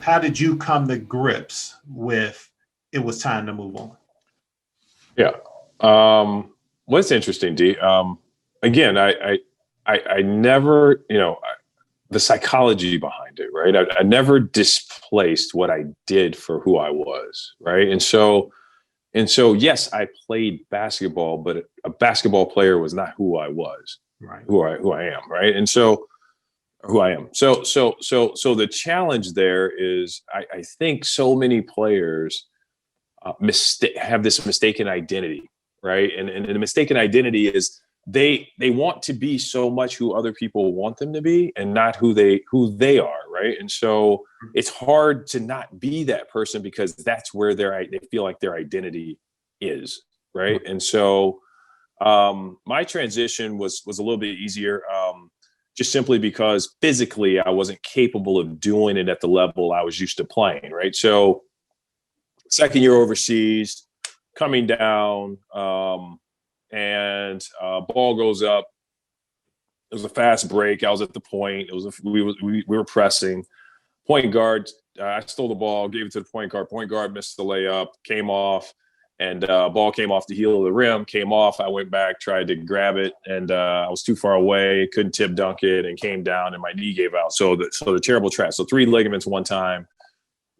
how did you come to grips with it was time to move on? Yeah. What's interesting, D? Again, I never, the psychology behind it, right? I never displaced what I did for who I was, right? And so, yes, I played basketball, but a basketball player was not who I was, right? Who I am, right? And so, who I am. So the challenge there is, I think so many players have this mistaken identity, right? And the mistaken identity is they want to be so much who other people want them to be and not who they are, right? And so it's hard to not be that person because that's where they feel like their identity is, right? And so my transition was a little bit easier, just simply because physically I wasn't capable of doing it at the level I was used to playing, right? So second year overseas, coming down, and ball goes up. It was a fast break. I was at the point. We were pressing. Point guard, I stole the ball, gave it to the point guard. Point guard missed the layup, came off, and ball came off the heel of the rim, came off. I went back, tried to grab it, and I was too far away, couldn't tip dunk it, and came down, and my knee gave out. So the terrible trash. So 3 ligaments one time.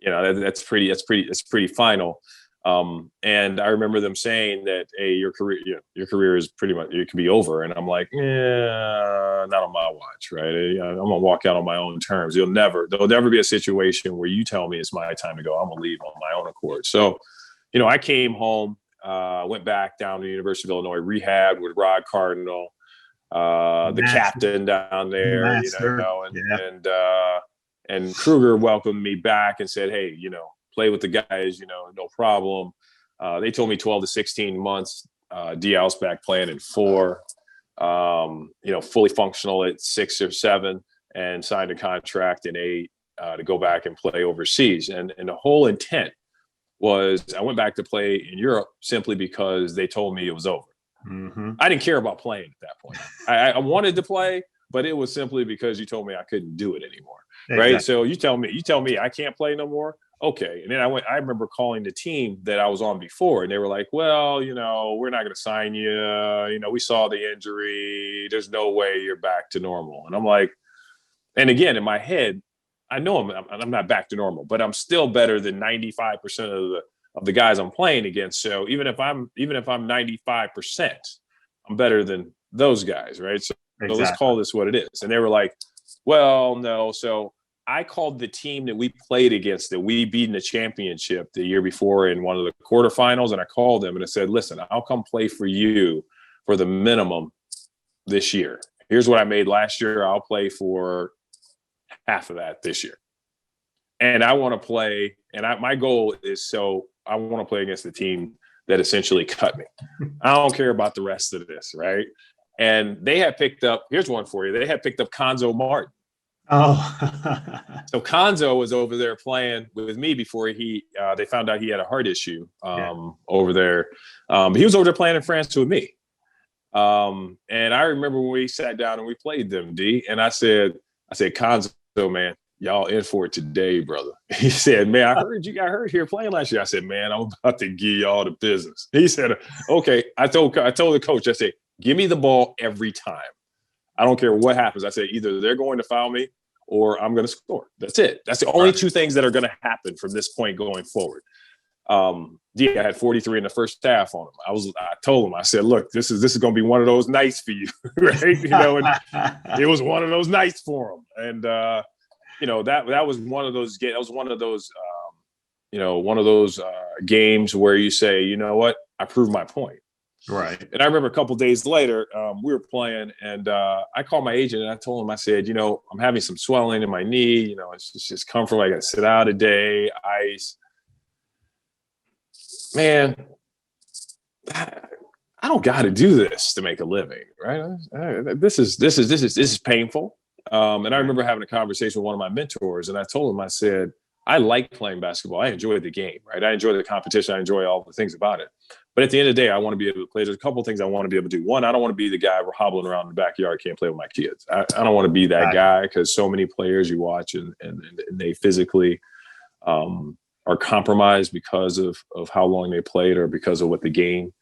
That's pretty final. And I remember them saying that, hey, your career is pretty much, it could be over. And I'm like, yeah, not on my watch, right? I'm gonna walk out on my own terms. There'll never be a situation where you tell me it's my time to go. I'm gonna leave on my own accord. So, I came home, went back down to the University of Illinois, rehab with Rod Cardinal, the captain down there, and Kruger welcomed me back and said, hey, play with the guys, no problem. They told me 12 to 16 months, D-Al's back playing in 4, fully functional at 6 or 7, and signed a contract in 8 to go back and play overseas. And the whole intent was I went back to play in Europe simply because they told me it was over. Mm-hmm. I didn't care about playing at that point. I wanted to play, but it was simply because you told me I couldn't do it anymore. Exactly. Right. So you tell me I can't play no more. Okay. And then I remember calling the team that I was on before, and they were like, well, we're not going to sign you. We saw the injury. There's no way you're back to normal. And I'm like, and again, in my head, I know I'm not back to normal, but I'm still better than 95% of the guys I'm playing against. So even if I'm 95%, I'm better than those guys. Right. So let's call this what it is. And they were like, well, no. So I called the team that we played against that we beat in the championship the year before in one of the quarterfinals. And I called them and I said, listen, I'll come play for you for the minimum this year. Here's what I made last year. I'll play for half of that this year. And I want to play. And my goal is, I want to play against the team that essentially cut me. I don't care about the rest of this. Right. And they had picked up, here's one for you. They had picked up Konzo Martin. Oh, so Konzo was over there playing with me before they found out he had a heart issue over there. He was over there playing in France with me. And I remember when we sat down and we played them, D, and I said, Konzo, man, y'all in for it today, brother. He said, man, I heard you got hurt here playing last year. I said, man, I'm about to give y'all the business. He said, okay. I told the coach, I said, give me the ball every time. I don't care what happens. I said, either they're going to foul me or I'm going to score. That's it. That's the only two things that are going to happen from this point going forward. I had 43 in the first half on him. I told him, I said, look, this is going to be one of those nights for you. Right. And it was one of those nights for him. And, that was one of those games. That was one of those, games where you say, you know what, I proved my point. Right. And I remember a couple of days later, we were playing, and I called my agent and I told him, I said, I'm having some swelling in my knee. It's just comfortable. I got to sit out a day, ice. Man, I don't got to do this to make a living, right? This is painful. And I remember having a conversation with one of my mentors, and I told him, I said, I like playing basketball. I enjoy the game, right? I enjoy the competition. I enjoy all the things about it. But at the end of the day, I want to be able to play. There's a couple of things I want to be able to do. One, I don't want to be the guy we're hobbling around in the backyard, can't play with my kids. I don't want to be that guy, because so many players you watch and they physically are compromised because of how long they played or because of what the game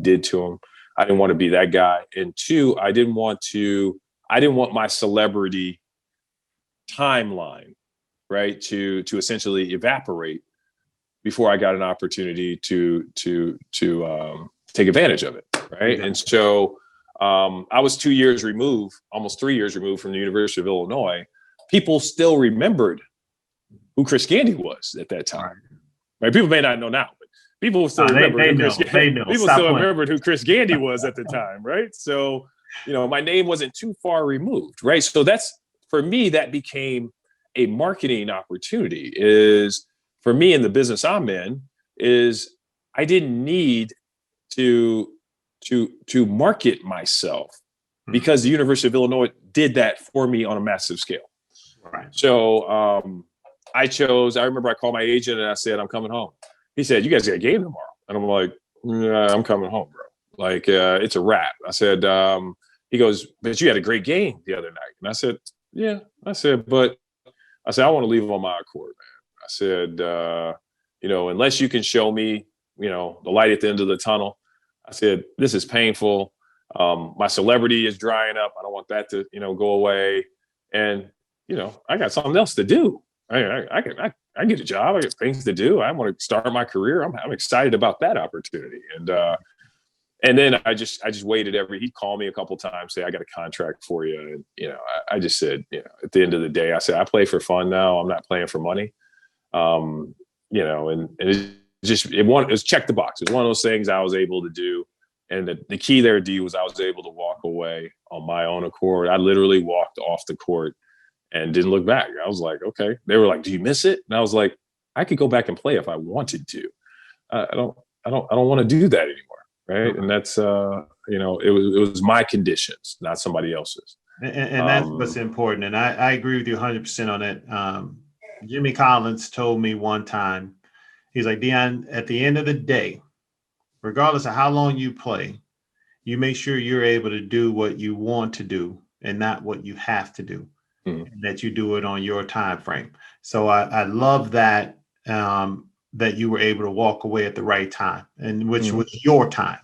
did to them. I didn't want to be that guy. And two, I didn't want my celebrity timeline, right, to essentially evaporate before I got an opportunity to take advantage of it, right? And so I was 2 years removed, almost 3 years removed from the University of Illinois. People still remembered who Chris Gandy was at that time, right? People may not know now, but people still remember. People still remembered who Chris Gandy was at the time, right? So, my name wasn't too far removed, right? So that's, for me, that became a marketing opportunity. Is for me in the business I'm in, is I didn't need to market myself because the University of Illinois did that for me on a massive scale. Right. So I remember I called my agent and I said, I'm coming home. He said, you guys got a game tomorrow. And I'm like, yeah, I'm coming home, bro. Like, it's a wrap. I said, he goes, but you had a great game the other night. And I said, yeah. I said, I want to leave on my accord, man. I said, unless you can show me, the light at the end of the tunnel. I said, this is painful. My celebrity is drying up. I don't want that to, go away. And, I got something else to do. I get a job. I got things to do. I want to start my career. I'm excited about that opportunity. And then I just waited he'd call me a couple of times, say, I got a contract for you. And, I just said, at the end of the day, I said, I play for fun now. I'm not playing for money. And it was check the box. It was one of those things I was able to do. And the key there, D, was I was able to walk away on my own accord. I literally walked off the court and didn't look back. I was like, okay. They were like, do you miss it? And I was like, I could go back and play if I wanted to. I don't want to do that anymore. Right. And that's, it was my conditions, not somebody else's. And that's what's important. And I agree with you 100% on it. Jimmy Collins told me one time, he's like, Deion, at the end of the day, regardless of how long you play, you make sure you're able to do what you want to do and not what you have to do. And that you do it on your time frame. So I love that, that you were able to walk away at the right time, and which was your time.